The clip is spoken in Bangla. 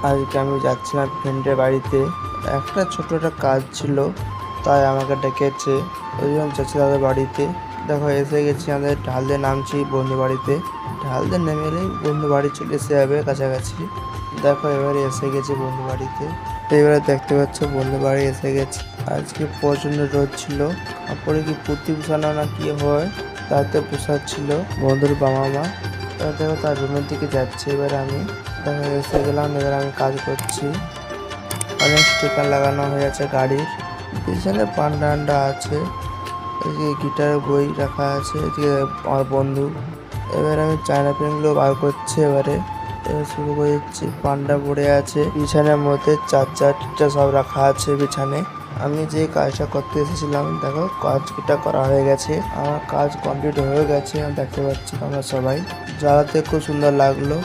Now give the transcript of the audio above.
আজকে আমি যাচ্ছিলাম ফ্রেন্ডের বাড়িতে, একটা ছোট একটা কাজ ছিল, তাই আমাকে ডেকেছে, ওই জন্য যাচ্ছি তাদের বাড়িতে। দেখো এসে গেছি, আমাদের ঢালদে নামছি বন্ধু বাড়িতে। ঢালদে নেমে এলেই বন্ধু বাড়ি চলে এসে যাবে কাছাকাছি। দেখো এবারে এসে গেছি বন্ধু বাড়িতে। এবারে দেখতে পাচ্ছ বন্ধু বাড়ি এসে গেছি। আজকে প্রচন্ড রোদ ছিল, কাপড়ে কি পুঁতি পোষানো না কি হয় তাতে পোষাচ্ছিল বন্ধুর বাবা মা। এবার দেখো তার রুমের দিকে যাচ্ছে। এবার আমি দেখো এসে গেলাম, এবার আমি কাজ করছি। অনেক স্টিকার লাগানো হয়ে আছে গাড়ির পিছনে, পান্ডা আন্ডা আছে, এদিকে গিটারের বই রাখা আছে, এদিকে আমার বন্ধু। এবার আমি চায়না পেনগুলো বার করছি। এবার শুরু করে দিচ্ছি। পান্ডা পড়ে আছে বিছানার মধ্যে, চার্জারটা সব রাখা আছে বিছানে। আমি যে কাজটা করতে এসেছিলাম, দেখো কাজটা করা হয়ে গেছে, আমার কাজ কমপ্লিট হয়ে গেছে। দেখতে পাচ্ছি তোমরা সবাই, জ্বালাতে খুব সুন্দর লাগলো।